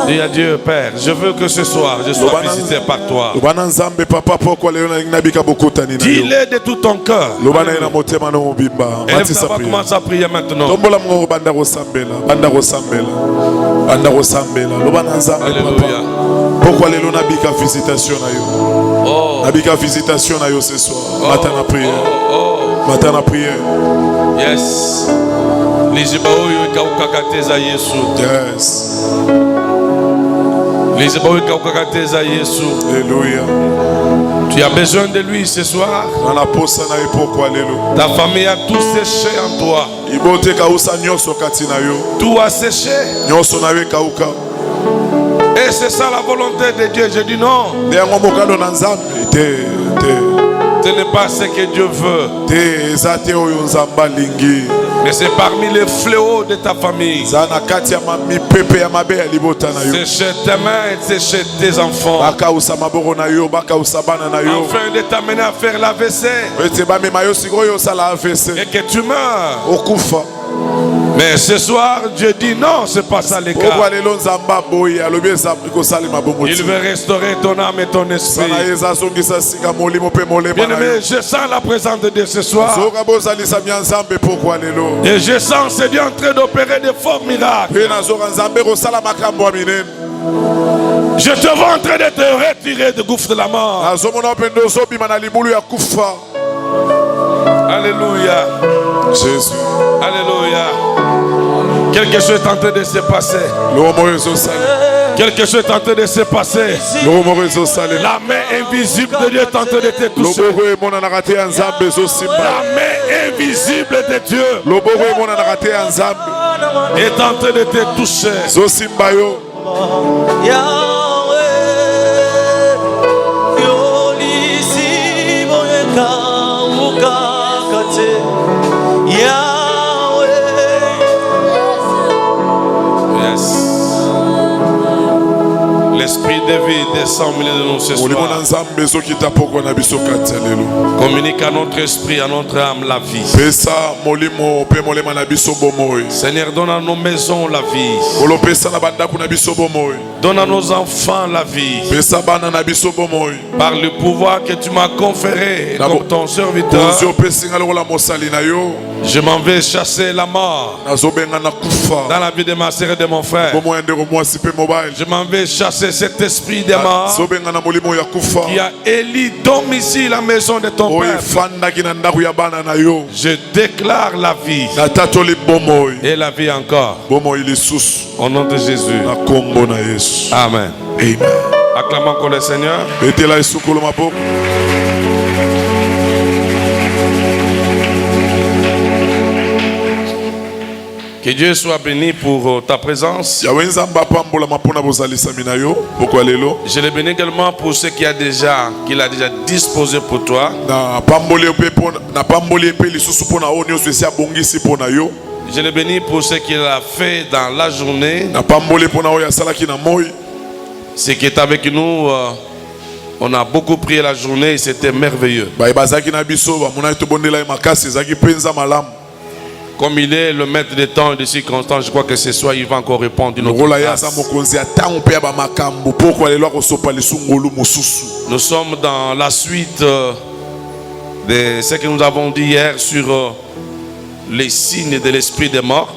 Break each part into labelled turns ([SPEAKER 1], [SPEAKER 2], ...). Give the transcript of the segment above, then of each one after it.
[SPEAKER 1] Dis à Dieu, Père, je veux que ce soir, je sois visité par toi. Dis-le de tout ton cœur. Élève ta voix, commence à prier maintenant. Alléluia.
[SPEAKER 2] Pourquoi les lona bika visitation na yo? Nabika visitation na yo ce soir. Matin na prière. Matin na prière.
[SPEAKER 1] Yes. Lizibaoyo kaukakateza Yesu.
[SPEAKER 2] Yes.
[SPEAKER 1] Lizibaoyo kaukakateza Yesu.
[SPEAKER 2] Alléluia.
[SPEAKER 1] Tu as besoin de lui ce soir.
[SPEAKER 2] Dans la posa na yo pourquoi lelo?
[SPEAKER 1] Ta famille a tout séché en toi.
[SPEAKER 2] Ibote kausa nyoso kati na yo.
[SPEAKER 1] Tout a séché.
[SPEAKER 2] Nyoso na yo kauka.
[SPEAKER 1] Et c'est ça la volonté de Dieu. Je dis non. Ce n'est pas ce que Dieu veut. Mais c'est parmi les fléaux de ta famille. C'est chez tes mains et c'est chez tes enfants. Afin de t'amener à faire l'AVC. Et que tu meurs. Mais ce soir, Dieu dit non, c'est pas ça le cas. Il veut restaurer ton âme et ton esprit. Bien-aimé, je sens la présence de Dieu ce soir. Et je sens c'est Dieu en train d'opérer de forts miracles. Je te vois en train de te retirer du gouffre de la mort. Alléluia.
[SPEAKER 2] Jésus.
[SPEAKER 1] Alléluia. Quelque chose est en train de se passer. Quelque chose est en train de se passer. La main invisible de Dieu est en train de te toucher. La main invisible de Dieu est en train de te toucher. L'esprit de vie descend au milieu de nous ce soir. Communique à notre esprit, à notre âme la vie. Seigneur, donne à nos maisons la vie. Donne à nos enfants la vie. Par le pouvoir que tu m'as conféré comme ton serviteur, je m'en vais chasser la mort dans la vie de ma sœur et de mon frère. Je m'en vais chasser cet esprit de mort qui a élu domicile la maison de ton père. Je déclare la vie et la vie encore. Au nom de Jésus. Amen.
[SPEAKER 2] Amen.
[SPEAKER 1] Acclamons encore le Seigneur. Que Dieu soit béni pour ta présence. Je le bénis également pour ce qu'il a déjà disposé pour toi. Je le bénis pour ce qu'il a fait dans la journée. Ce qui est avec nous, on a beaucoup prié la journée et c'était merveilleux. Comme il est le maître des temps et des circonstances, je crois que ce soir il va encore répondre d'une autre grâce. Nous sommes dans la suite de ce que nous avons dit hier sur les signes de l'esprit des morts.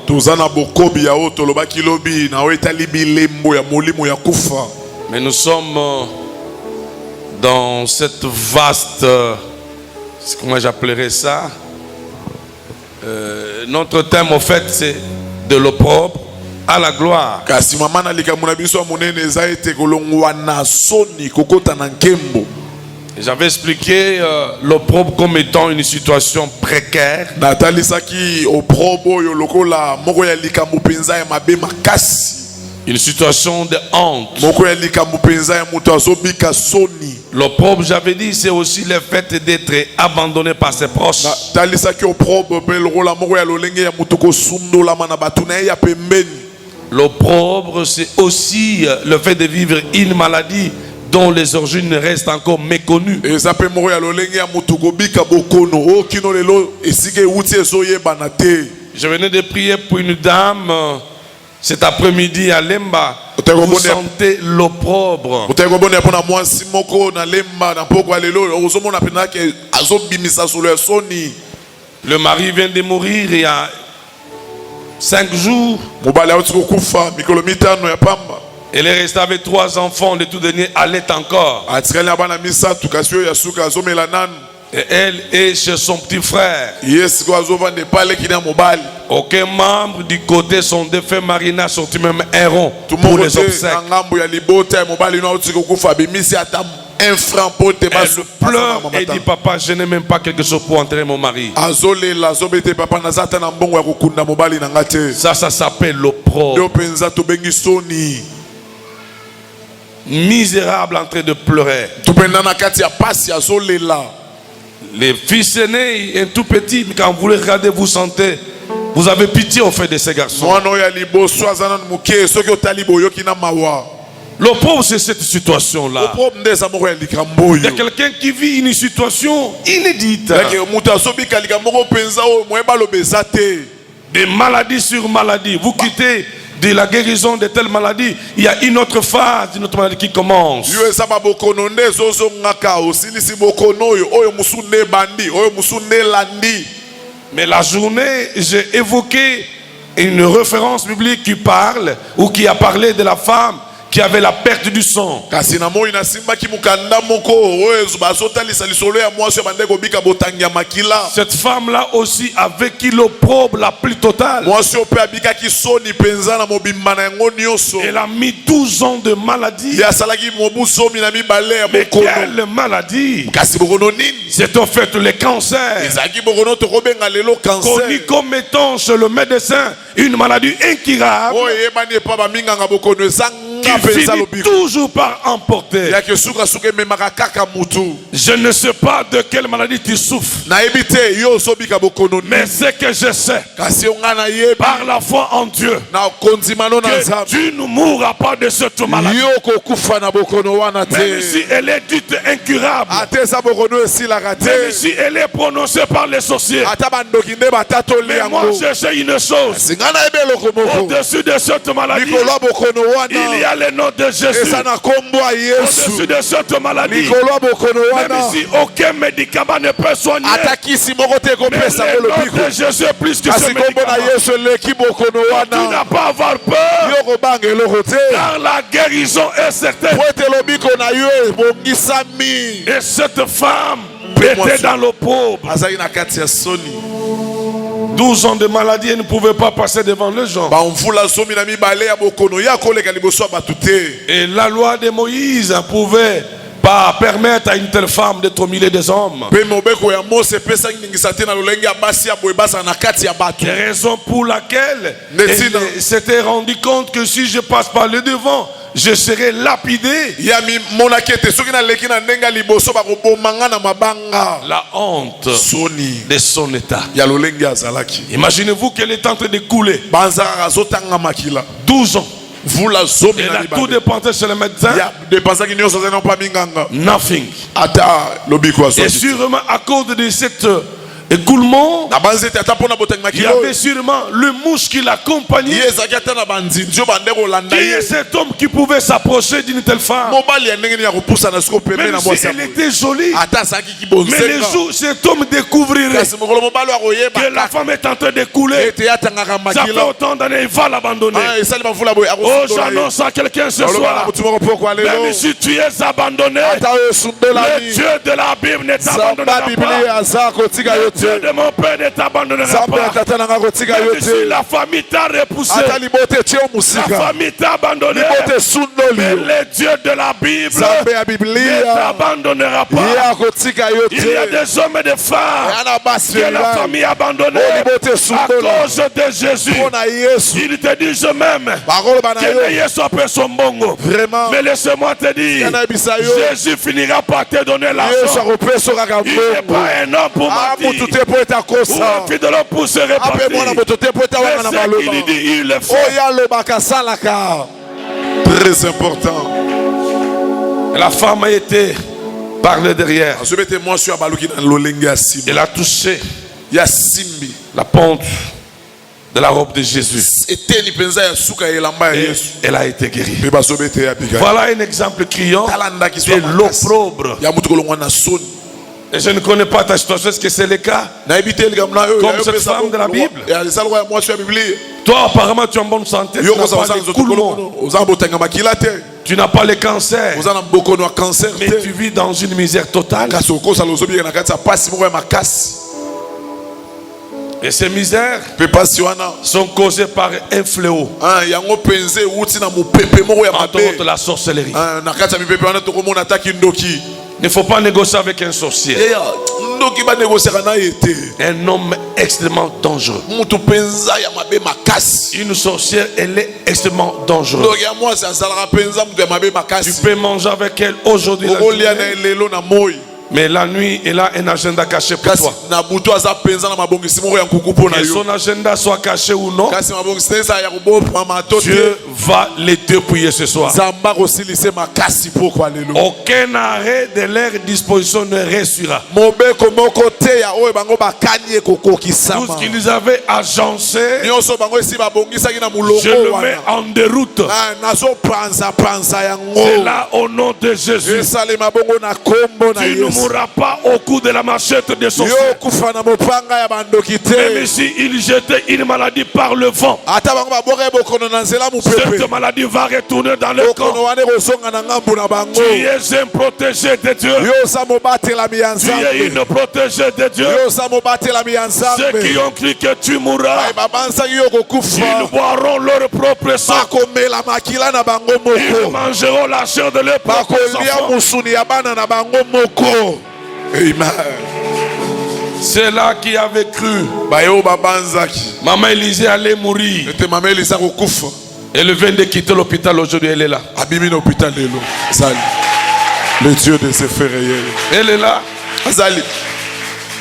[SPEAKER 1] Mais nous sommes dans cette vaste, comment j'appellerais ça, notre thème au fait c'est de l'opprobre à la gloire. J'avais expliqué l'opprobre comme étant une situation précaire. Une situation de honte. L'opprobre, j'avais dit, c'est aussi le fait d'être abandonné par ses proches. L'opprobre, c'est aussi le fait de vivre une maladie dont les origines restent encore méconnues. Je venais de prier pour une dame Cet après-midi à Lemba, vous sentez l'opprobre. Le mari vient de mourir il y a 5 jours. Elle est restée avec 3 enfants, le tout dernier allait encore. Et elle est chez son petit frère. Aucun membre du côté son défunt mari n'a sorti même un rond pour les obsèques. Elle pleure et dit papa, je n'ai même pas quelque chose pour enterrer mon mari. Ça s'appelle l'opprobre. Misérable en train de pleurer. Les fils aînés, un tout petit, quand vous les regardez, vous sentez, vous avez pitié au fait de ces garçons. L'opprobre, c'est cette situation-là. Il y a quelqu'un qui vit une situation inédite. Des maladies sur maladies. Vous quittez de la guérison de telle maladie, il y a une autre phase, une autre maladie qui commence. Mais la journée, j'ai évoqué une référence biblique qui parle, ou qui a parlé de la femme qui avait la perte du sang. Cette femme-là aussi a vécu l'opprobre la plus totale. Elle a mis 12 ans de maladie. Mais quelle maladie? C'est en fait le cancer. Connu comme étant chez le médecin une maladie incurable qui finit toujours par emporter. Je ne sais pas de quelle maladie tu souffres, mais ce que je sais par la foi en Dieu, que tu ne mourras pas de cette maladie. Même si elle est dite incurable, même si elle est prononcée par les sorciers, mais moi je sais une chose: au-dessus de cette maladie, il y a le nom de Jésus. Au-dessus de cette maladie, même si aucun médicament ne peut soigner, mais le nom de Jésus est plus que ce médicament. Tu n'as pas à avoir peur, car la guérison est certaine. Et cette femme était dans l'opprobre. 12 ans de maladie, elle ne pouvait pas passer devant les gens. Et la loi de Moïse ne pouvait pas permettre à une telle femme d'être au milieu des hommes. Raison pour laquelle elle s'était rendu compte que si je passe par le devant, je serai lapidé. La honte de son état. Imaginez-vous qu'elle est en train de couler. 12 ans. Elle a tout dépensé chez le médecin. Nothing. Et sûrement à cause de cette écoulement, il y avait sûrement le mouche qui l'accompagnait. Qui est cet homme qui pouvait s'approcher d'une telle femme? Même si elle était jolie, mais les jours cet homme découvrirait que la femme est en train de couler. Ça fait autant d'années, il va l'abandonner. Oh, j'annonce à quelqu'un ce soir, même si tu es abandonné, le Dieu de la Bible ne t'abandonnera pas. Dieu de mon père ne t'abandonnera pas. Même si la famille t'a repoussé, la famille t'a abandonné, mais le Dieu de la Bible ne t'abandonnera pas. Il y a des hommes et des femmes que la famille a abandonné à cause de Jésus. Ils te disent même que Yesu appelle son bongo. Mais laisse-moi te dire, Jésus finira par te donner l'argent. Il n'est pas un homme pour mentir. Ou un fils de l'homme pour se répartir. Mais ce qu'il dit, il le fait.
[SPEAKER 2] Très important.
[SPEAKER 1] La femme a été par le derrière. Elle a touché la pente de la robe de Jésus. Et elle a été guérie. Voilà un exemple criant de l'opprobre. Et je ne connais pas ta situation, est-ce que c'est le cas? Comme cette femme de la Bible. Toi, apparemment, tu es en bonne santé. Tu n'as pas le cancer. Mais tu vis dans une misère totale. Et ces misères sont causées par un fléau. Entre autres, la sorcellerie. Il ne faut pas négocier avec un sorcier. Un homme extrêmement dangereux. Une sorcière, elle est extrêmement dangereuse. Tu peux manger avec elle aujourd'hui. Mais la nuit, elle a un agenda caché pour toi. Que son agenda soit caché ou non, Dieu va les dépouiller ce soir. Aucun arrêt de leur disposition ne restera. Tout ce qu'ils avaient agencé, je le mets en déroute. C'est là au nom de Jésus. Tu ne mourras pas au coup de la machette de son frère. Même si il jetait une maladie par le vent, cette maladie va retourner dans le camp. Tu es un protégé de Dieu. Tu es une protégée de Dieu. Ceux qui ont cru que tu mourras, ils boiront leur propre sang. Ils mangeront la chair de leur propre enfants.
[SPEAKER 2] Amen.
[SPEAKER 1] C'est là qui avait cru. Maman Élisée allait mourir. Elle vient de quitter l'hôpital, aujourd'hui elle est là.
[SPEAKER 2] Le Dieu de ses frères.
[SPEAKER 1] Elle est là.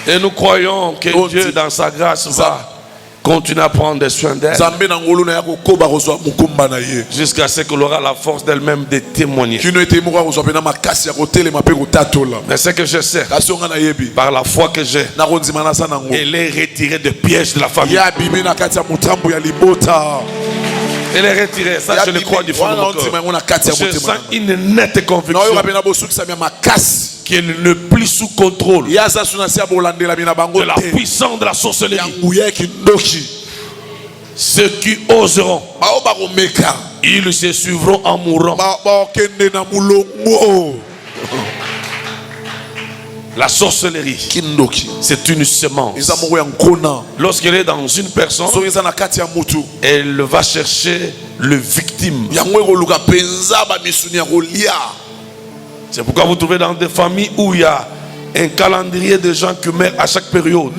[SPEAKER 1] Et nous croyons que Dieu dans sa grâce va continuer à prendre soin d'elle jusqu'à ce qu'elle aura la force d'elle-même de témoigner. Mais ce que je sais, par la foi que j'ai, elle est retirée des pièges de la famille. Elle est retirée, ça je le crois du fond de mon cœur. Je sens une nette conviction qu'elle n'est plus sous contrôle de la puissance de la sorcellerie. Ceux qui oseront, ils se suivront en mourant. La sorcellerie, c'est une semence. Lorsqu'elle est dans une personne, elle va chercher le victime. C'est pourquoi vous trouvez dans des familles où il y a un calendrier de gens qui meurent à chaque période.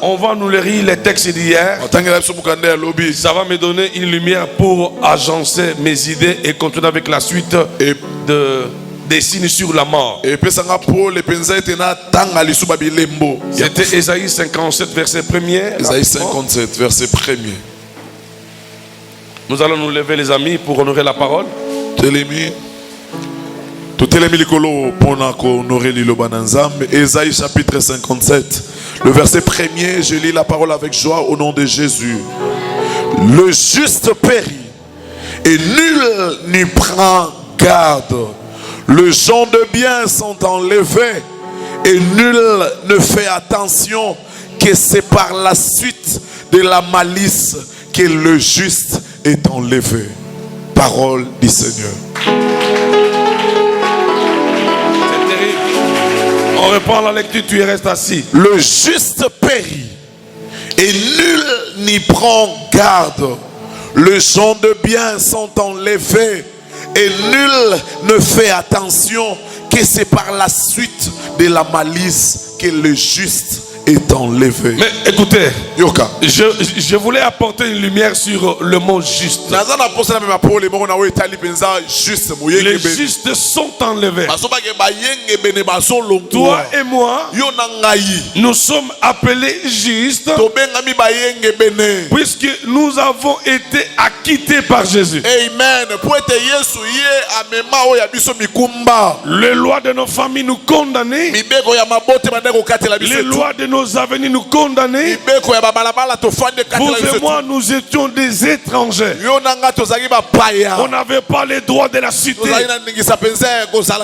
[SPEAKER 1] On va nous lire les textes d'hier. Ça va me donner une lumière pour agencer mes idées et continuer avec la suite des signes sur la mort. C'était Ésaïe 57 verset 1er.
[SPEAKER 2] Ésaïe 57 verset 1er.
[SPEAKER 1] Nous allons nous lever les amis pour honorer la parole.
[SPEAKER 2] Ésaïe chapitre 57, le verset 1er, je lis la parole avec joie au nom de Jésus. Le juste périt et nul n'y prend garde. Les gens de bien sont enlevés et nul ne fait attention, que c'est par la suite de la malice que le juste est enlevé. Parole du Seigneur.
[SPEAKER 1] On reprend la lecture, tu restes assis.
[SPEAKER 2] Le juste périt et nul n'y prend garde. Les gens de bien sont enlevés et nul ne fait attention, que c'est par la suite de la malice que le juste est enlevé.
[SPEAKER 1] Mais écoutez, je voulais apporter une lumière sur le mot juste. Les justes sont enlevés. Toi et moi, nous sommes appelés justes puisque nous avons été acquittés par Jésus.
[SPEAKER 2] Amen.
[SPEAKER 1] Les lois de nos familles nous condamnaient. Les lois de nos avenirs nous condamnaient, vous et moi, nous étions des étrangers. On n'avait pas les droits de la cité.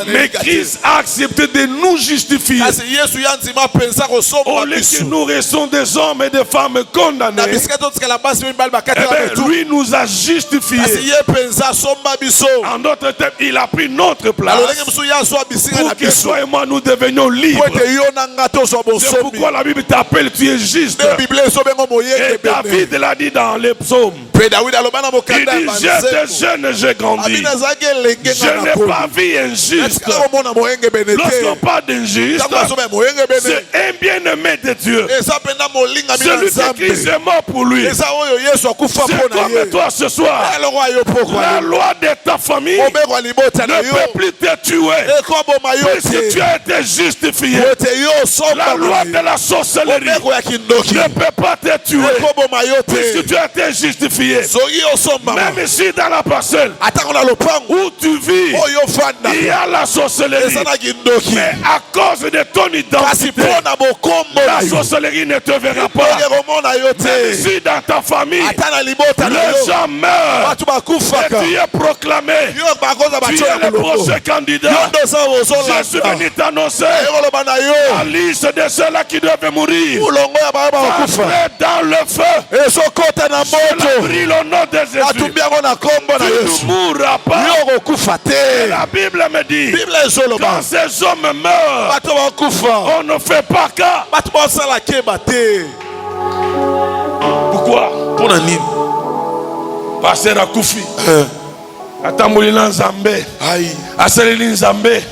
[SPEAKER 1] Mais Christ a accepté de nous justifier. Au lieu que nous restons des hommes et des femmes condamnés, lui nous a justifiés. En d'autres termes, il a pris notre place pour que toi et moi nous devenions libres. C'est pourquoi la Bible t'appelle, tu es juste. Et David l'a dit dans les psaumes. Il dit, j'étais jeune, j'ai grandi. Je n'ai pas vu injuste. Lorsqu'on parle d'injuste, c'est un bien-aimé de Dieu. Celui que Christ est mort pour lui. C'est comme toi ce soir. La loi de ta famille ne peut plus te tuer. Puisque tu as été justifié. La loi de la sorcellerie ne peut pas te tuer. Puisque tu as été justifié. Même ici dans la parcelle où tu vis, il y a la sorcellerie. Mais à cause de ton identité, la sorcellerie ne te verra pas. Même ici dans ta famille, les gens meurent. Et tu es proclamé. Tu es le prochain candidat. Je suis venu t'annoncer la liste de ceux-là qui doivent mourir. Entrez dans le feu. Le nom de Jésus, tu ne mourras pas. Et la Bible me dit, quand ces hommes meurent, on ne fait pas cas. Pourquoi? Pasteur Akoufi atambolila nzambe asaleli nzambe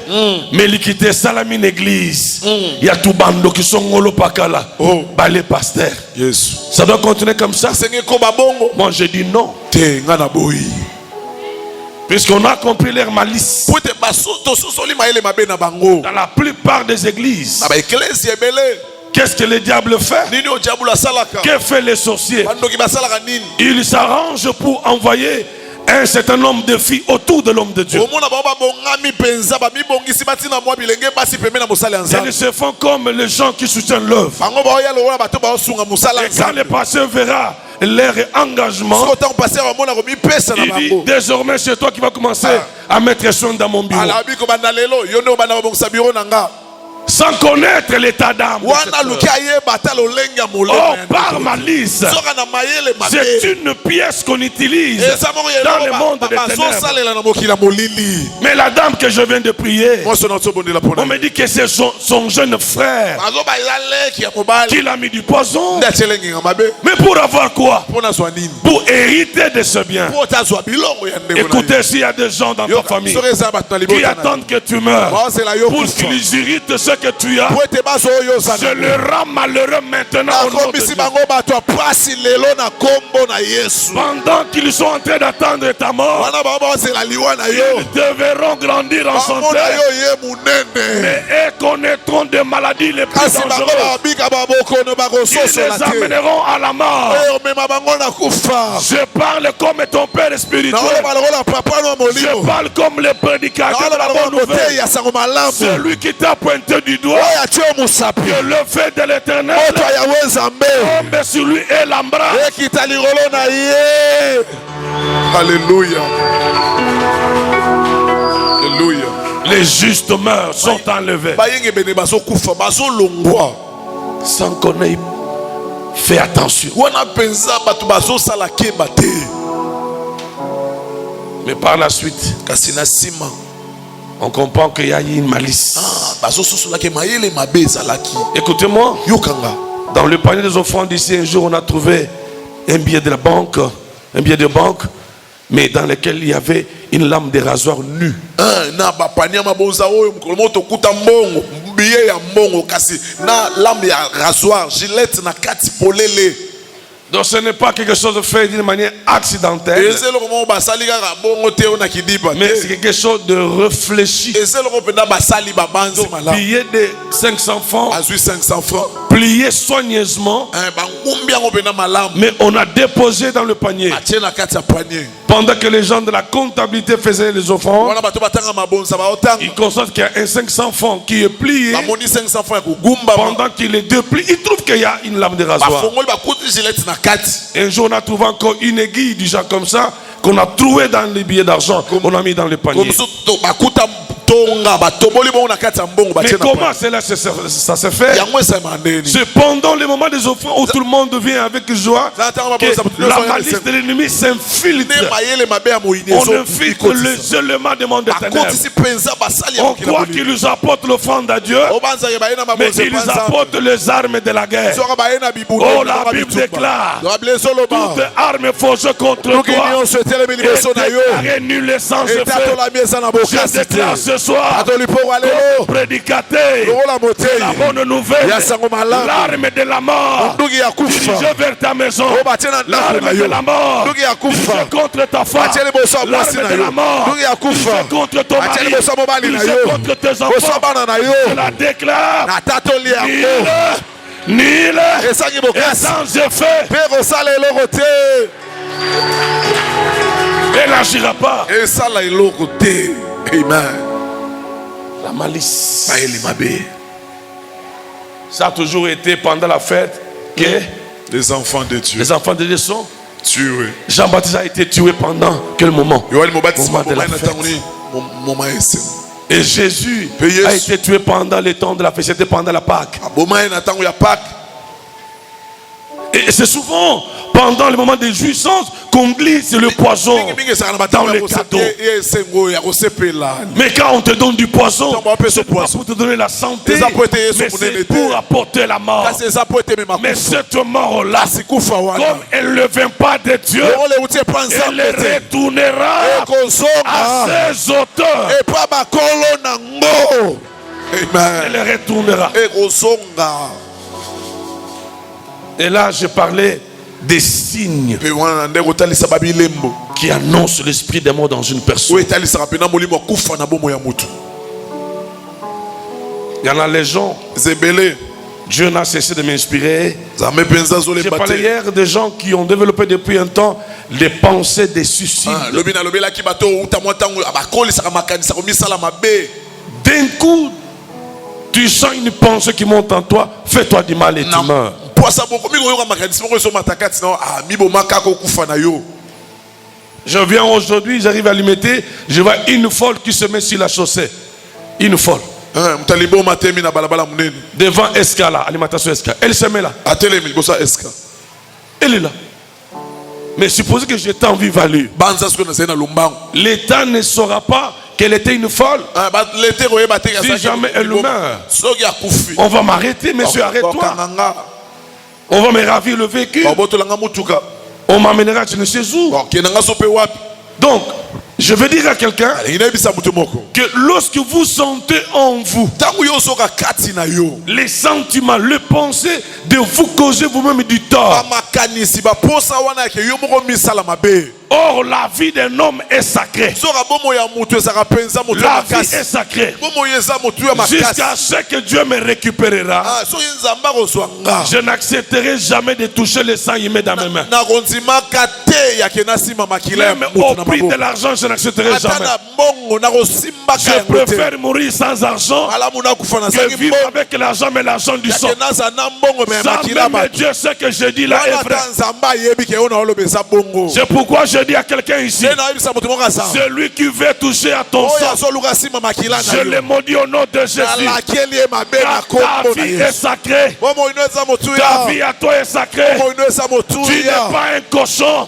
[SPEAKER 1] melikite salami une église ya tubando kisongolo pakala bale pasteur. Ça doit continuer comme ça. Moi je dis non. Puisqu'on a compris leur malice dans la plupart des églises. Qu'est-ce que le diable fait? Que fait les sorciers? Ils s'arrangent pour envoyer un certain nombre de filles autour de l'homme de Dieu. Ils se font comme les gens qui soutiennent l'œuvre. Et quand le pasteur verra leur engagement, il dit, désormais c'est toi qui vas commencer à mettre son dans mon bureau. Sans connaître l'état d'âme. Par malice. C'est une pièce qu'on utilise dans le monde des ténèbres. Mais la dame que je viens de prier, on me dit que c'est son jeune frère qui l'a mis du poison. Mais pour avoir quoi? Pour hériter de ce bien. Écoutez, s'il y a des gens dans ta famille qui attendent que tu meurs pour qu'ils héritent ce que tu as, je le rends malheureux maintenant au nom de Dieu. Pendant qu'ils sont en train d'attendre ta mort, ils devront grandir en santé, mais ils connaîtront des maladies les plus dangereuses. Ils les amèneront à la mort. Je parle comme ton père spirituel. Je parle comme le prédicateur de la bonne nouvelle. Celui qui t'a pointé du doigt, que le fait de l'Éternel tombe sur lui et l'embrasse.
[SPEAKER 2] Alléluia. Alléluia.
[SPEAKER 1] Les justes meurent, sont enlevés. Sans qu'on ait fait attention. Mais par la suite, on comprend qu'il y a une malice. Écoutez-moi. Dans le panier des offrandes ici, un jour, on a trouvé un billet de la banque, mais dans lequel il y avait une lame de rasoir nue. Donc ce n'est pas quelque chose fait d'une manière accidentelle, mais c'est quelque chose de réfléchi. Donc, billet de 500 francs, plié soigneusement, mais on a déposé dans le panier. Pendant que les gens de la comptabilité faisaient les offrandes, ils constatent qu'il y a un 500 francs qui est plié. Pendant qu'il est déplie, ils trouvent qu'il y a une lame de rasoir. Un jour, on a trouvé encore une aiguille du genre comme ça, qu'on a trouvé dans les billets d'argent, qu'on a mis dans le panier. Mais comment cela ça se fait? C'est pendant le moment des offrandes où tout le monde vient avec joie que la malice de l'ennemi s'infiltre. On infiltre les éléments des mondes des ténèbres. On croit qu'ils nous apportent l'offrande à Dieu, mais ils nous apportent les armes de la guerre. Oh, la Bible déclare: toute arme forgée contre toi est déclarée nulle et sans effet. Je déclare ce soir, prédicateur, la bonne nouvelle, l'arme de la mort dirigée vers ta maison, l'arme de la mort dirigée contre ta femme, l'arme de la mort dirigée contre ton mari, dirigée contre tes enfants. Je la déclare nul et sans effet. Elle n'agira pas.
[SPEAKER 2] Amen.
[SPEAKER 1] La malice. Ça a toujours été pendant la fête que
[SPEAKER 2] les enfants de Dieu
[SPEAKER 1] sont
[SPEAKER 2] tués.
[SPEAKER 1] Jean-Baptiste a été tué pendant quel moment? Moment de la fête. Et Jésus a été tué pendant le temps de la fête. C'était pendant la Pâque. Et c'est souvent pendant le moment de jouissance qu'on glisse le poison dans les cadeaux. Mais quand on te donne du poison, c'est pas pour te donner la santé, mais c'est pour apporter la mort. Mais cette mort-là, comme elle ne vient pas de Dieu, elle retournera à ses auteurs. Elle retournera. Et là, je parlais des signes qui annoncent l'esprit des morts dans une personne. Il y en a les gens. Dieu n'a cessé de m'inspirer. J'ai parlé hier des gens qui ont développé depuis un temps les pensées des suicides. D'un coup, tu sens une pensée qui monte en toi. Fais-toi du mal et tu meurs. Je viens aujourd'hui, j'arrive à limiter, je vois une folle qui se met sur la chaussée. Une folle. Devant Escala, alimentation Escala. Elle se met là. Elle est là. Mais supposez que j'étais en vie value. L'État ne saura pas qu'elle était une folle. Si jamais elle meurt, on va m'arrêter, monsieur, arrête-toi. On va me ravir le véhicule. On m'amènera, je ne sais où. Donc, je veux dire à quelqu'un que lorsque vous sentez en vous les sentiments, les pensées de vous causer vous-même du tort. Or, la vie d'un homme est sacrée. La vie est sacrée. Jusqu'à ce que Dieu me récupérera, je n'accepterai jamais de toucher le sang il met dans mes mains. Même au prix de l'argent, je n'accepterai jamais. Je préfère mourir sans argent que vivre avec l'argent, mais l'argent du sang. Ça, même Dieu sait que je dis là est vrai. C'est pourquoi je dis à quelqu'un ici, celui qui veut toucher à ton sang, je le maudis au nom de Jésus. Ta vie est sacrée. Ta vie à toi est sacrée. Tu n'es pas un cochon.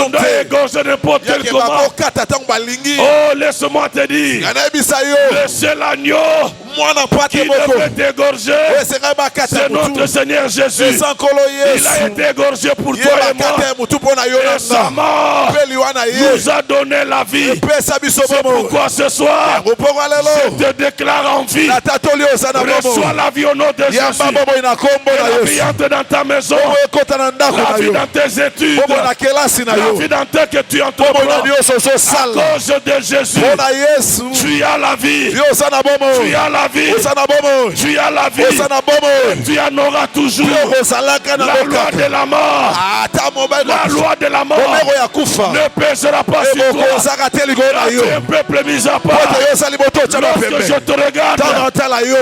[SPEAKER 1] On doit égorger n'importe quel comment. Oh, laisse-moi te dire, le seul agneau qui devrait t'égorger, c'est notre Seigneur Jésus. Il a été égorgé pour toi et moi. Et sa mort nous a donné la vie. C'est pourquoi ce soir, je te déclare en vie. Reçois la vie au nom de Jésus. La vie entre dans ta maison. La vie dans tes études. La vie dans tes que tu entreprends. cause de Jésus, tu as la vie. Tu as la vie. Tu as la vie. Tu en auras toujours. La loi de la mort. La loi de la mort ne pèsera pas sur toi. Tu es un peuple mis à part. Lorsque je te regarde,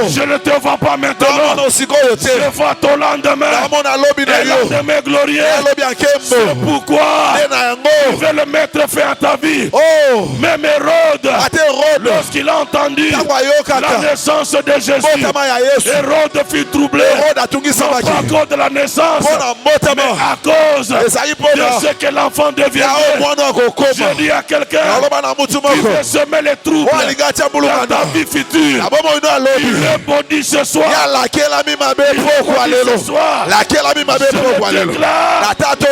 [SPEAKER 1] je ne te vois pas maintenant. Je vois ton lendemain. Et lendemain glorieux. C'est pourquoi tu veux le mettre fin à ta vie. Même Hérode, lorsqu'il a entendu la naissance de Jésus, Hérode fut troublé. Non pas à cause de la naissance, mais à cause de ce que l'enfant deviendrait. Je dis à quelqu'un qui veut semer les troubles dans ta vie future, il répondit ce soir. Ce soir, je déclare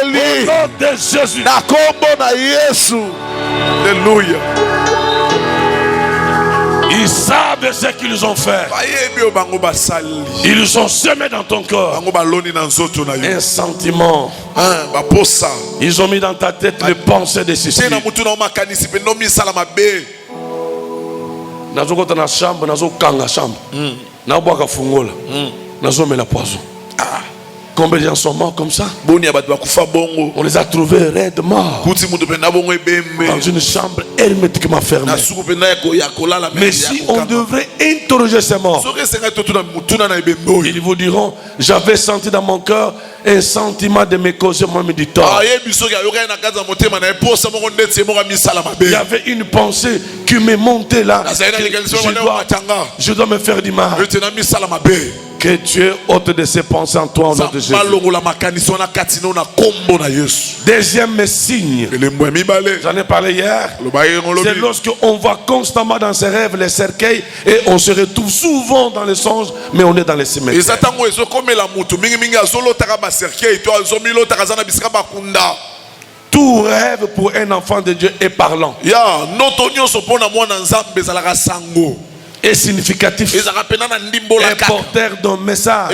[SPEAKER 1] au nom de Jésus.
[SPEAKER 2] Alléluia.
[SPEAKER 1] Ils savent ce qu'ils ont fait. Ils ont semé dans ton corps un sentiment. Ils ont mis dans ta tête les pensées de ceci. Nazo kota na chambre, nazo kanga chambre. Na boaka fungola. Nazo mela poison. Combien de gens sont morts comme ça? On les a trouvés raides morts dans une chambre hermétiquement fermée. Mais si on devrait interroger ces morts, ils vous diront: j'avais senti dans mon cœur un sentiment de me causer moi-même du tort. Il y avait une pensée qui me montait là. Je dois me faire du mal. Que Dieu ôte de ses pensées en toi au nom de Jésus. Deuxième signe, j'en ai parlé hier, c'est lorsqu'on voit constamment dans ses rêves les cercueils et on se retrouve souvent dans les songes, mais on est dans les cimetières. Tout rêve pour un enfant de Dieu est parlant. Et significatif, et porteur d'un message.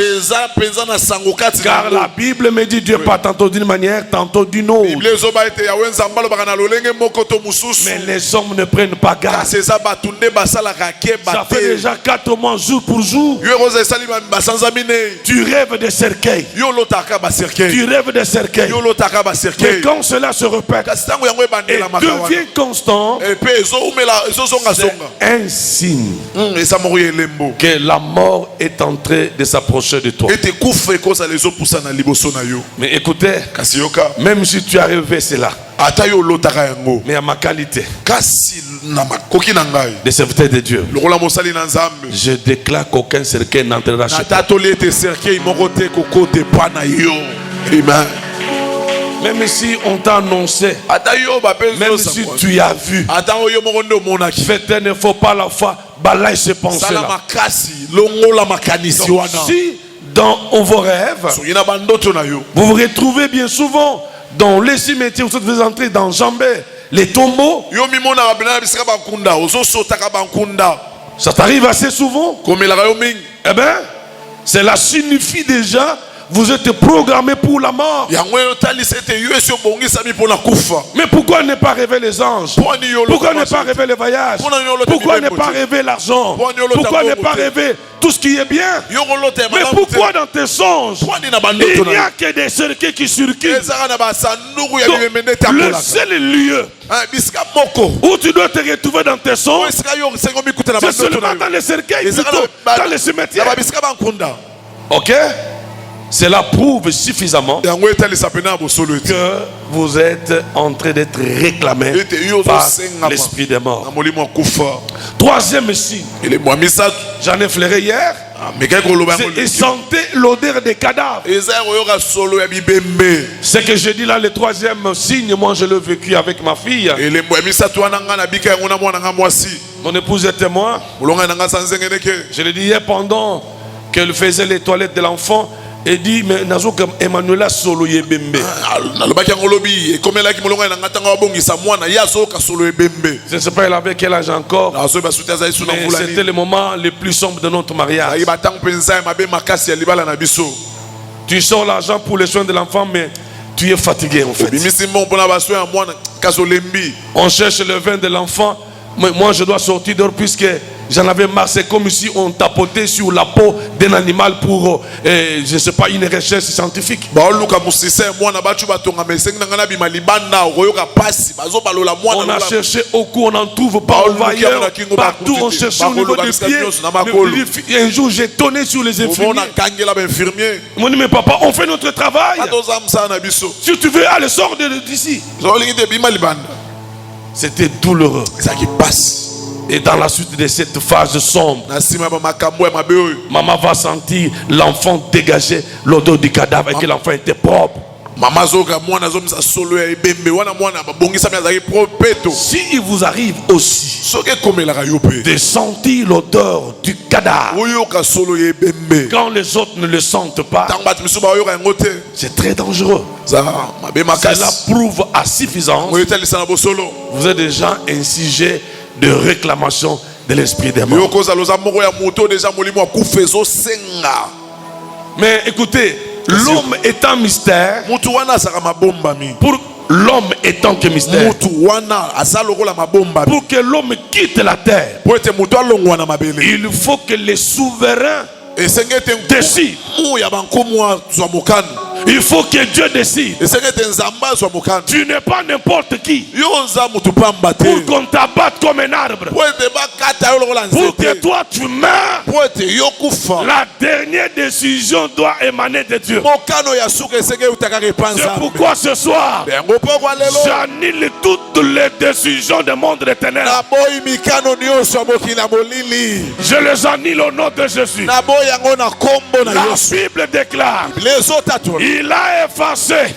[SPEAKER 1] Car la Bible me dit Dieu pas tantôt d'une manière, tantôt d'une autre. Mais les hommes ne prennent pas garde. Ça fait déjà 4 mois jour pour jour. Tu rêves de cercueil. Tu rêves de cercueil. Mais quand cela se répète et devient constant, c'est un signe que la mort est en train de s'approcher de toi. Mais écoutez, même si tu as rêvé cela, mais à ma qualité de serviteur de Dieu, je déclare qu'aucun cercueil n'entrera chez toi. Amen. Même si on t'a annoncé, même si tu as vu, faites ne faut pas la foi, balai se penser là. Si dans vos rêves, vous vous retrouvez bien souvent dans les cimetières, vous entrez dans Jambé, les tombeaux, ça t'arrive assez souvent. Eh bien, cela signifie déjà vous êtes programmé pour la mort. Mais pourquoi ne pas rêver les anges? Pourquoi ne pas rêver les voyages? Pourquoi ne pas rêver l'argent? Pourquoi ne pas rêver tout ce qui est bien? Mais pourquoi dans tes songes il n'y a que des cercueils qui circulent? Le seul lieu où tu dois te retrouver dans tes songes, c'est seulement dans les cercueils, dans les cimetières. Ok? Cela prouve suffisamment que vous êtes en train d'être réclamé par l'esprit des morts. Troisième signe, j'en ai flairé hier, et sentez l'odeur des cadavres. Ce que je dis là, le troisième signe, moi je l'ai vécu avec ma fille. Mon épouse est témoin. Je l'ai dit hier pendant qu'elle faisait les toilettes de l'enfant. Et dit, mais nazo comme Emmanuela solo yebembe. Je ne sais pas, elle avait quel âge encore. Mais c'était le moment le plus sombre de notre mariage. Tu sors l'argent pour les soins de l'enfant, mais tu es fatigué en fait. On cherche le vin de l'enfant. Mais moi je dois sortir dehors puisque j'en avais marre. C'est comme si on tapotait sur la peau d'un animal pour, je ne sais pas, une recherche scientifique. On a cherché au cou, on n'en trouve pas. On va ailleurs, partout, on cherche au niveau des pieds. Un jour j'ai tonné sur les infirmiers. Ils m'ont dit, mais papa, on fait notre travail. Si tu veux aller, sors d'ici. C'était douloureux. Et dans la suite de cette phase sombre, maman va sentir l'enfant dégager l'odeur du cadavre et que l'enfant était propre. Si il vous arrive aussi de sentir l'odeur du cadavre quand les autres ne le sentent pas, c'est très dangereux. Cela prouve à suffisance vous êtes déjà un sujet de réclamation de l'esprit des morts. Mais écoutez, l'homme est un mystère. Pour l'homme étant que mystère, pour que l'homme quitte la terre, il faut que les souverains décident. Il faut que Dieu décide. Tu n'es pas n'importe qui pour qu'on t'abatte comme un arbre, pour que toi tu meurs. La dernière décision doit émaner de Dieu. C'est pourquoi ce soir j'annule toutes les décisions du monde éternel. Je les annule au nom de Jésus. La Bible déclare, il a effacé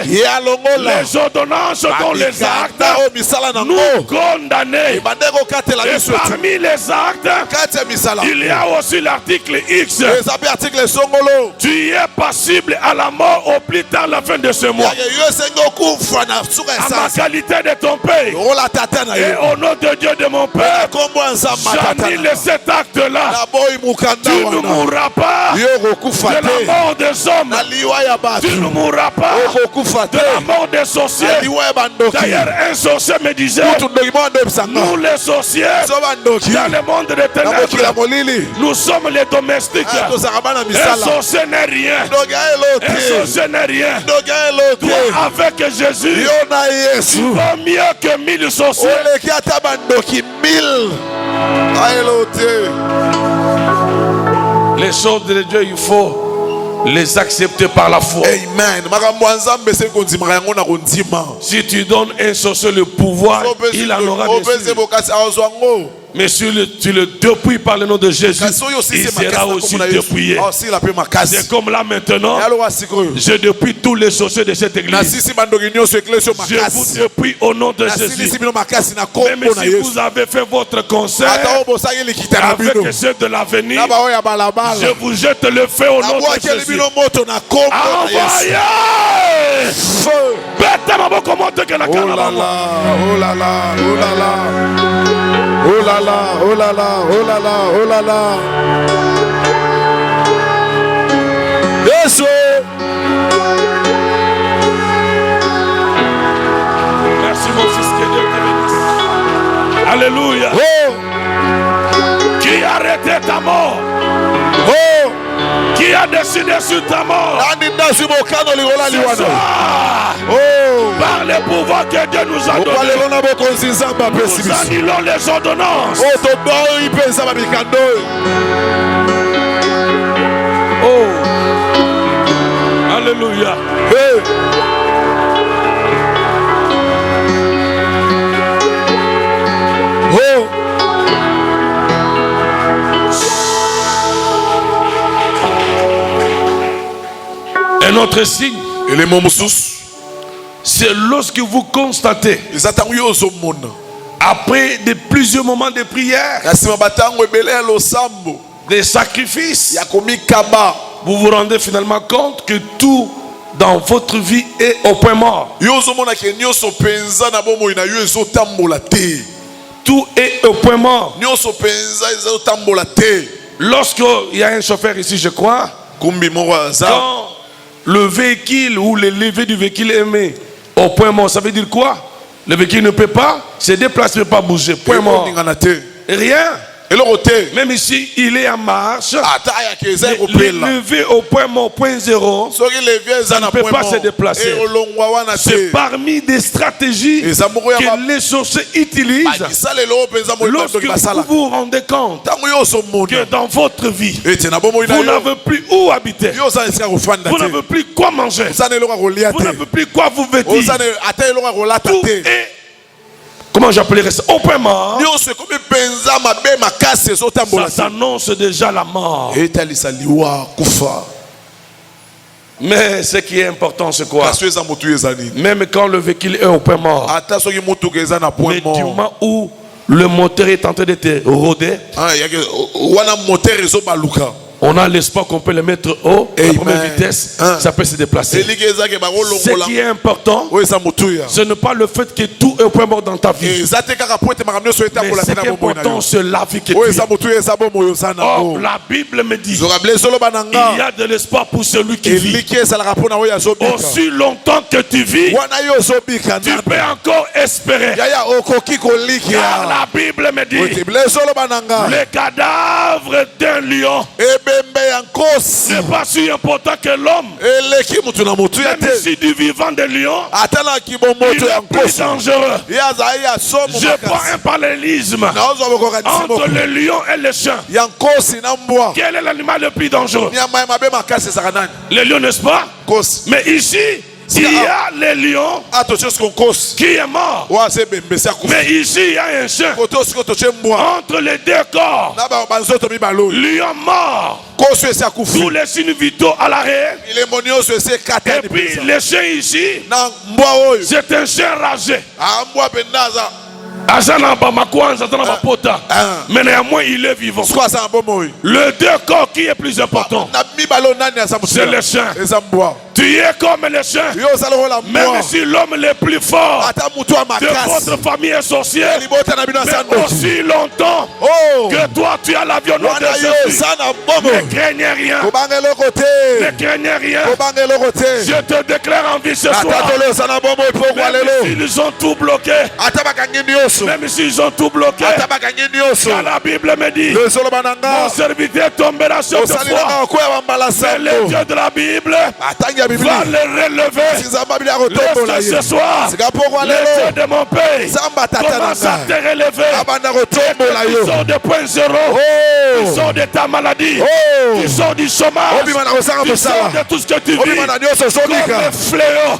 [SPEAKER 1] les ordonnances dont les actes nous condamnaient. Et parmi les actes, il y a aussi l'article X. Tu es passible à la mort au plus tard la fin de ce mois. À ma qualité de ton père et au nom de Dieu de mon père, j'annule cet acte-là. Tu ne mourras pas de la mort des hommes. Tu ne mourras pas de la mort des sorciers. D'ailleurs, un sorcier me disait, nous les sorciers, dans le monde des ténèbres, nous sommes les domestiques. Un sorcier n'est rien. Un sorcier n'est rien. Toi, avec Jésus, tu vas mieux que 1000 sorciers. Les choses de Dieu, il faut les accepter par la foi.
[SPEAKER 2] Amen.
[SPEAKER 1] Si tu donnes un sorcier le pouvoir, il en aura dessus. Mais si tu le dépouilles par le nom de Jésus, il sera aussi dépouillé. C'est comme là maintenant, je dépouille tous les sorciers de cette église. Je vous dépouille au nom de Jésus. Même si vous avez fait votre concert avec ceux de l'avenir, je vous jette le feu au nom de Jésus. Envoyez! Bête ma boko monte que la canne.
[SPEAKER 2] Oh là là, oh là là. Oh là là, oh là là, oh là là, oh là là. Yes,
[SPEAKER 1] merci mon fils, que Dieu te bénisse. Alléluia.
[SPEAKER 2] Oh.
[SPEAKER 1] Qui a arrêté ta mort?
[SPEAKER 2] Oh.
[SPEAKER 1] Qui a décidé sur ta mort? Ce soir, par le pouvoir que Dieu nous a donné, nous annulons les ordonnances. Oh, alléluia.
[SPEAKER 2] Oh.
[SPEAKER 1] Un autre signe, c'est lorsque vous constatez, après de plusieurs moments de prière, des sacrifices, vous vous rendez finalement compte que tout dans votre vie est au point mort. Tout est au point mort. Lorsqu'il y a un chauffeur ici, je crois, quand le véhicule ou le levé du véhicule est mis au point mort, ça veut dire quoi? Le véhicule ne peut pas se déplacer, ne peut pas bouger. Point mort. Rien. Même ici, il est en marche. Levé au point mort, point zéro, ça ne peut pas se déplacer. C'est parmi des stratégies que les sorciers utilisent lorsque vous vous rendez compte que dans votre vie, vous n'avez plus où habiter. Vous n'avez plus quoi manger. Vous n'avez plus quoi vous vêtir. Tout est, comment j'appellerais ça, au point mort. Ça s'annonce déjà la mort. Mais ce qui est important, c'est quoi? Même quand le véhicule est au point mort, le moment où le moteur est en train d'être rodé, on a l'espoir qu'on peut le mettre haut, à première vitesse, ça peut se déplacer. Ce qui est important, ce n'est pas le fait que tout est au point mort dans ta vie. Mais ce qui est important, c'est la vie que tu vis. Or, la Bible me dit, il y a de l'espoir pour celui qui vit. Aussi longtemps que tu vis, tu peux encore espérer. Car la Bible me dit, le cadavre d'un lion n'est pas si important que l'homme. Même si du vivant de lion, il est plus dangereux. Je prends un parallélisme entre le lion et le chien. Quel est l'animal le plus dangereux? Le lion, n'est-ce pas? Mais ici, il y a le lion qui est mort. Mais ici, il y a un chien. Entre les deux corps, lion mort. Tous les signes vitaux à l'arrêt. Et puis le chien ici, c'est un chien rasé. Mais néanmoins il est vivant. Le deux corps qui est plus important, c'est le chien. Tu es comme le chien. Même si l'homme le plus fort de votre famille est sorcier, mais aussi longtemps que toi tu as la violence de Jésus, ne craignez rien. Ne craignez rien. Je te déclare en vie ce soir. Même s'ils ont tout bloqué, même s'ils ont tout bloqué, car la Bible me dit, mon serviteur tombera sur deux fois. Mais le Dieu de la Bible va le relever. Laisse ce soir le Dieu de mon pays commence à te relever. Tu sors de point zéro, tu sors de ta maladie, tu sors du chômage, tu sors de tout ce que tu vis comme le fléau.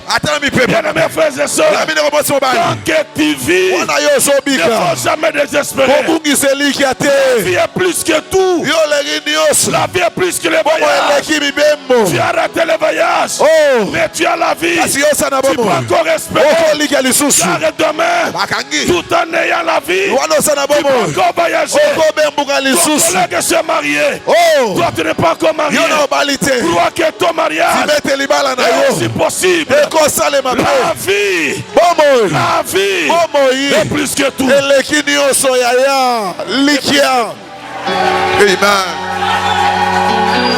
[SPEAKER 1] Bien-aimés frères et sœurs, tant que tu vis, ne faut jamais désespérer. La vie est plus que tout. La vie est plus que les voyages. Tu as raté les voyages, mais tu as la vie. Tu peux encore espérer. Car demain, tout en ayant la vie, tu peux encore voyager. Ton collègue s'est marié. Toi, tu n'es pas encore marié. Crois que ton mariage est aussi possible. La vie est plus que tout.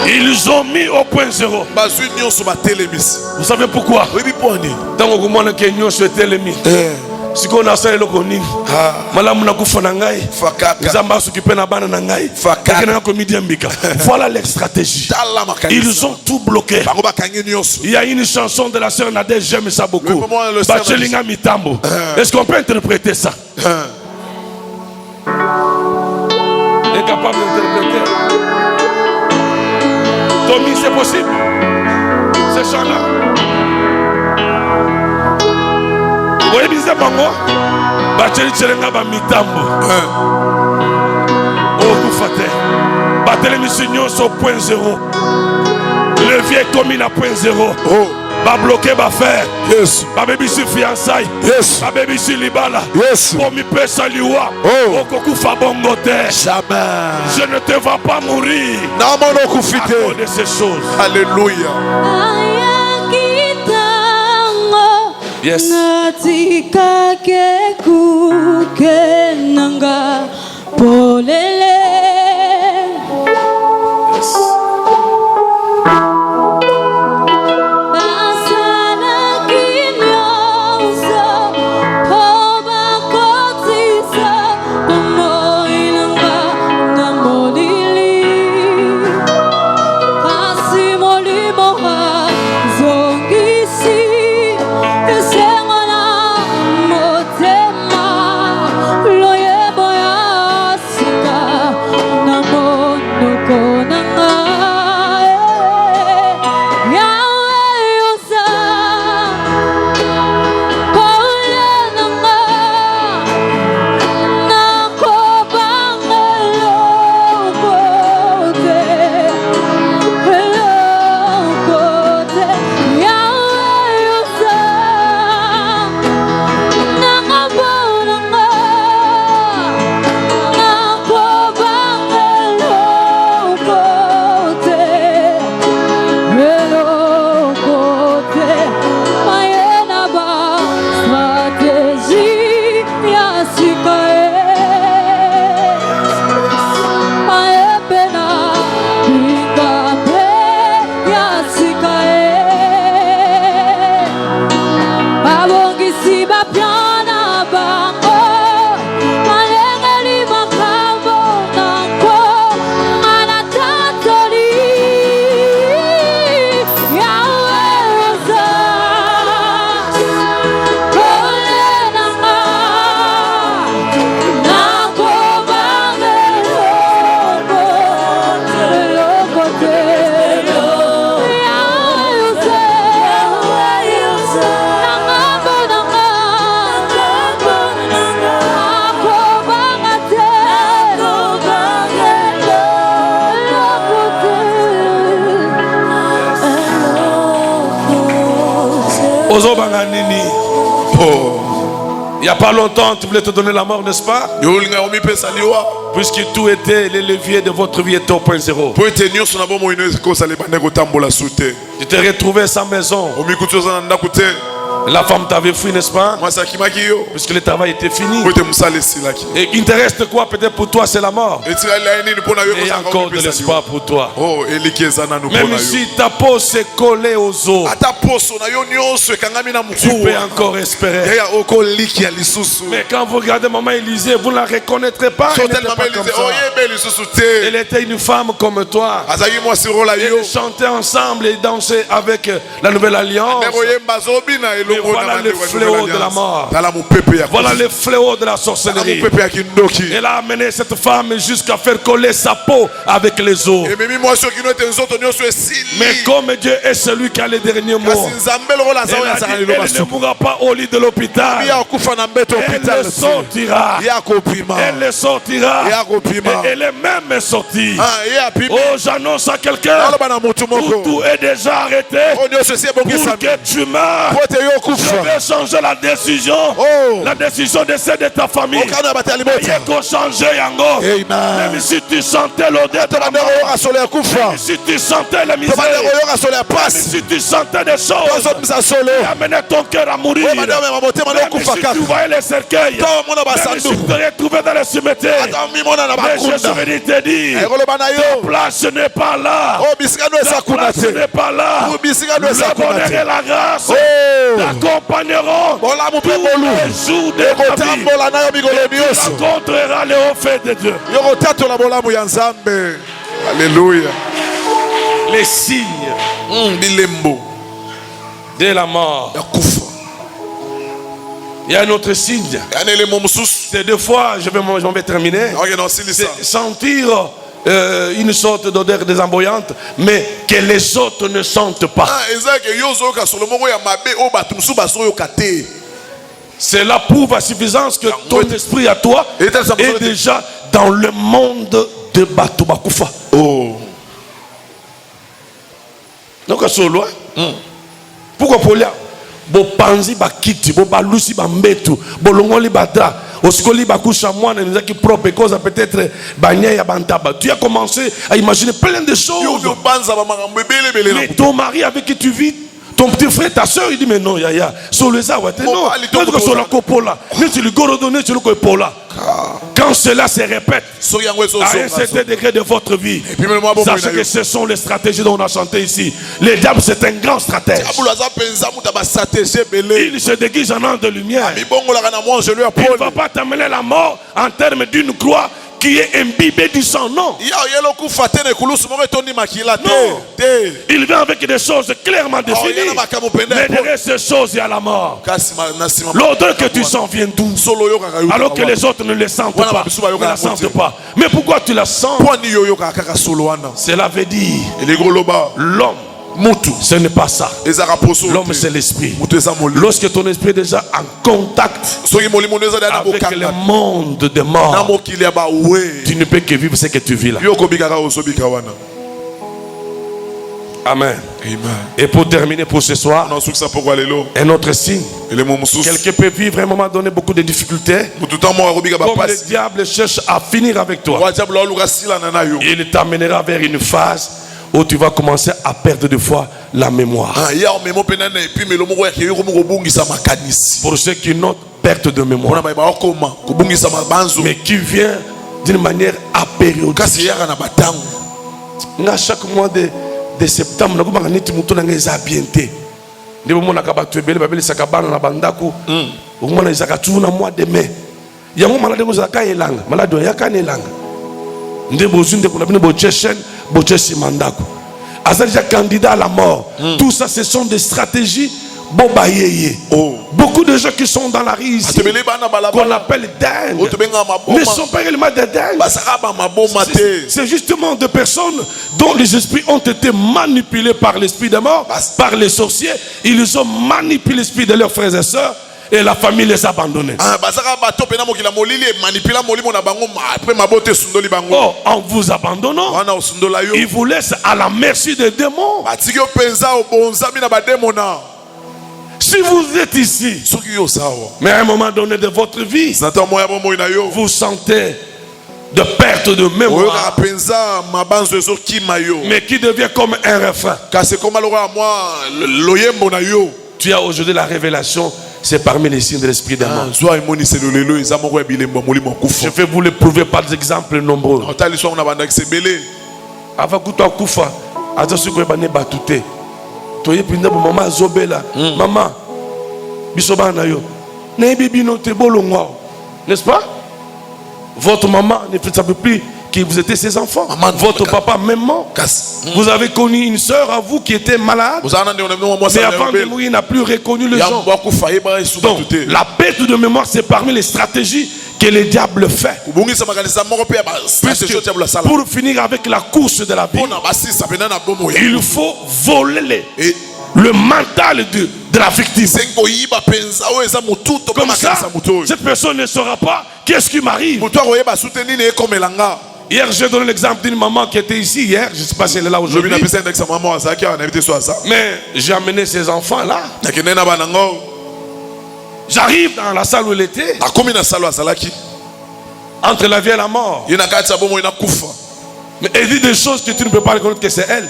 [SPEAKER 1] Ils ont mis au point zéro. Vous savez pourquoi? Tant que vous avez mis au si on a ça, il y a voilà les stratégies. Ils ont tout bloqué. Il y a une chanson de la sœur Nadège, j'aime ça beaucoup. Est-ce qu'on peut interpréter ça? Est capable d'interpréter? Tommy, c'est possible? Ce chant-là. Vous voyez bien bango? Bacheli tchelenga ba mitambo. Oh kufate. Batele misinyo so point zéro. Le vieux Tommy na point zéro. Ba bloqué ba faire. Yes. Ba baby si fiançailles. Yes. Ba baby si libala. Yes. Pour mi pesa liwa. Okokufa bongote. Jamais. Je ne te vois pas mourir. Non mon okufite. À cause de ces choses. Alléluia. Yes. Natika ke kuke nanga polele. Yes. Il n'y a pas longtemps, tu voulais te donner la mort, n'est-ce pas? Puisque tout était, les leviers de votre vie étaient au point zéro. Tu t'es retrouvé sans maison. La femme t'avait fui, n'est-ce pas? Puisque le travail était fini. Et il te reste quoi peut-être pour toi, c'est la mort. Et il y a encore de l'espoir pour toi. Même si ta peau s'est collée aux os, tu peux encore espérer. Mais quand vous regardez maman Élisée, vous ne la reconnaîtrez pas. Elle n'était pas comme ça. Elle était une femme comme toi. Ils chantaient ensemble et dansaient avec la nouvelle alliance. Et voilà le fléau de la mort. Voilà le fléau de la sorcellerie. Elle a amené cette femme jusqu'à faire coller sa peau avec les os. Mais comme Dieu est celui qui a les derniers mots, elle ne mourra pas au lit de l'hôpital. Elle le sortira. Elle le sortira. Et elle est même sortie. Oh, j'annonce à quelqu'un, tout est déjà arrêté pour que tu meurs. Je vais changer la décision. La décision de celle de ta famille. Il faut changer yango. Même si tu sentais l'odeur de la mort, même si tu sentais la misère, même si tu sentais des choses qui amenaient ton cœur à mourir, même si tu voyais les cercueils, même si tu te retrouvais dans les cimetières, mais je suis venu te dire, ta place n'est pas là. Ta place n'est pas là. Le bonheur et la grâce t'accompagneront tous les jours de ta vie. Tu rencontreras les hauts faits de Dieu.
[SPEAKER 2] Alléluia.
[SPEAKER 1] Les signes de la mort. Il y a un autre signe. C'est deux fois, je m'en vais terminer. C'est sentir une sorte d'odeur désemboyante, mais que les autres ne sentent pas. Cela prouve à suffisance que ton esprit à toi est déjà dans le monde de Batoubakufa. Donc, à ce loin, pourquoi Paulia? Bo panzi ba kiti, bo balusi ba mbetu, bo longoli badra, oskoli ba kusha mwana nzaki propre cause peut-être banya ya bantaba. Tu as commencé à imaginer plein de choses. Mais ton mari avec qui tu vis, ton petit frère, ta soeur, il dit mais non, yaya, sur les awate, non, pas sur la copola, ni sur le gorodo, ni sur le copola. Quand cela se répète à un certain degré de votre vie, sachez que ce sont les stratégies dont on a chanté ici. Le diable, c'est un grand stratège. Il se déguise en ange de lumière. Il ne va pas t'amener la mort en termes d'une croix qui est imbibé du sang, non. Il vient avec des choses clairement définies. Mais derrière ces choses, il y a la mort. L'odeur que tu sens vient d'où? Alors que les autres ne le sentent pas, ne la sentent pas. Mais pourquoi tu la sens? Cela veut dire l'homme. Ce n'est pas ça. L'homme, c'est l'esprit. Lorsque ton esprit est déjà en contact avec le monde des morts, tu ne peux que vivre ce que tu vis là. Amen. Et pour terminer pour ce soir, un autre signe. Quelqu'un peut vivre à un moment donné beaucoup de difficultés. Comme le diable cherche à finir avec toi, il t'amènera vers une phase où tu vas commencer à perdre de fois la mémoire. Pour ceux qui notent perte de mémoire, mais qui vient d'une manière apériodique. À chaque mois de septembre, candidat à la mort. Tout ça, ce sont des stratégies. Beaucoup de gens qui sont dans la rue ici, qu'on appelle dingues, ne sont pas réellement des dingues. C'est justement des personnes dont les esprits ont été manipulés par l'esprit de mort, par les sorciers. Ils ont manipulé l'esprit de leurs frères et sœurs. Et la famille les a abandonnés. Oh, en vous abandonnant, ils vous laissent à la merci des démons. Si Si vous êtes ici, mais à un moment donné de votre vie, vous sentez de perte de mémoire, mais qui devient comme un refrain. Tu as aujourd'hui la révélation, c'est parmi les signes de l'esprit des morts. Je vais vous le prouver par des exemples nombreux. Avant que tu kufa, attention que tu batute. Tu es pinda pour maman zobela, maman, bisobana yo, nebibino te bolongwa, n'est-ce pas? Votre maman ne savait plus que vous étiez ses enfants. Votre papa même mort. Vous avez connu une sœur à vous qui était malade. Mais avant de mourir, il n'a plus reconnu le gens. Donc, la perte de mémoire, c'est parmi les stratégies que le diable fait. Pour finir avec la course de la vie, il faut voler le mental de la victime. Comme ça, cette personne ne saura pas qu'est-ce qui m'arrive. Hier, j'ai donné l'exemple d'une maman qui était ici hier. Je ne sais pas si elle est là aujourd'hui. Mais j'ai amené ses enfants là. J'arrive dans la salle où elle était. Entre la vie et la mort. Mais elle dit des choses que tu ne peux pas reconnaître que c'est elle.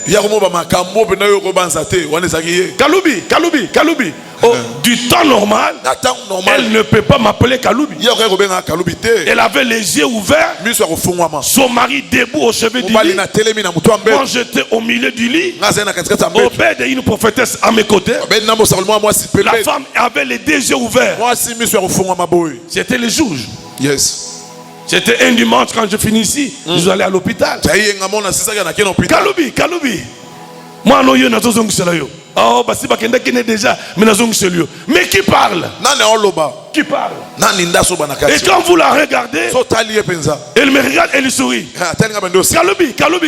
[SPEAKER 1] Kaloubi. Oh, du temps normal, elle ne peut pas m'appeler Kaloubi. Elle avait les yeux ouverts. Son mari debout au chevet du lit. Moi j'étais au milieu du lit. Obed et une prophétesse à mes côtés. La femme avait les deux yeux ouverts. C'était les juges.
[SPEAKER 2] Yes.
[SPEAKER 1] C'était un dimanche quand je finis ici. Je allais à l'hôpital. Kaloubi. Moi non yo nazo zongi sela yo. Oh basi bakenda kene déjà mais nazo zongi sela yo. Mais qui parle? Qui parle? Et quand vous la regardez, elle me regarde, elle sourit.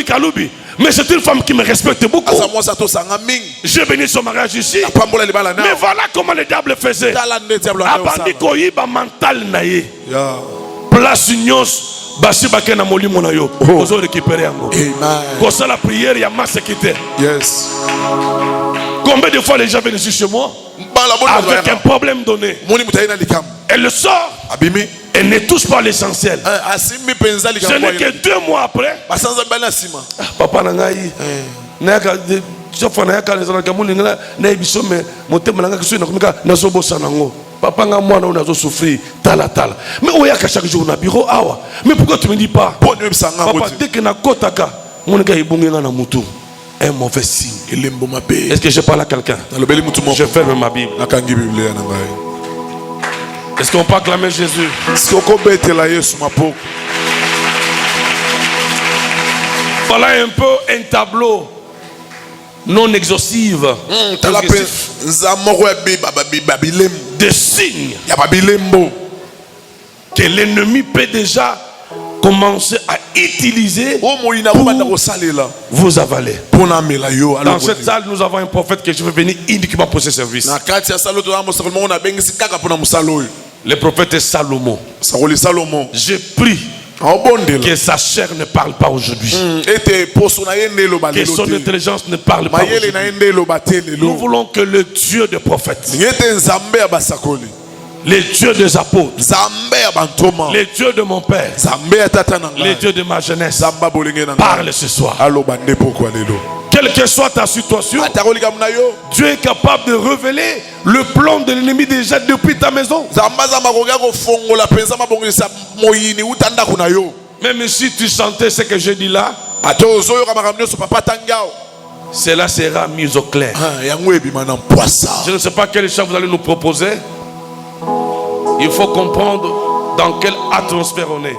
[SPEAKER 1] Kaloubi. Mais c'est une femme qui me respecte beaucoup. J'ai béni son mariage ici. Mais voilà comment le diable faisait. Abandi koyiba mental naye. Place nyos. Basi bakena molimo na yo. Ozo récupérer yango. Comme ça la prière il y a ma sécurité.
[SPEAKER 2] Yes.
[SPEAKER 1] Combien de fois les gens viennent chez moi avec un problème donné? Elle le sort. Elle ne touche pas l'essentiel. Ce n'est que 2 mois après. Papa nangai. Papa nga mwana on a souffrir tala. Mais oyaka chaque jour na bureau awa. Mais pourquoi tu me dis pas? Papa dès que na kotaka mon gars ibongenga na mutu. Un mauvais signe. Est-ce que je parle à quelqu'un? Je ferme ma Bible. Est-ce qu'on peut acclamer Jésus? Voilà un peu un tableau non exhaustif de signes que l'ennemi peut déjà commencer à utiliser pour vous avaler. Dans cette salle, nous avons un prophète que je veux venir uniquement pour ce service. Le prophète est Salomon. J'ai pris que sa chair ne parle pas aujourd'hui. Que son intelligence ne parle pas aujourd'hui. Nous voulons que le Dieu des prophètes, les dieux des apôtres, les dieux de mon père, les dieux de ma jeunesse, parle ce soir. Quelle que soit ta situation, Dieu est capable de révéler le plan de l'ennemi déjà depuis ta maison. Même si tu sentais ce que je dis là, cela sera mis au clair. Je ne sais pas quel chant vous allez nous proposer. Il faut comprendre dans quelle atmosphère on est.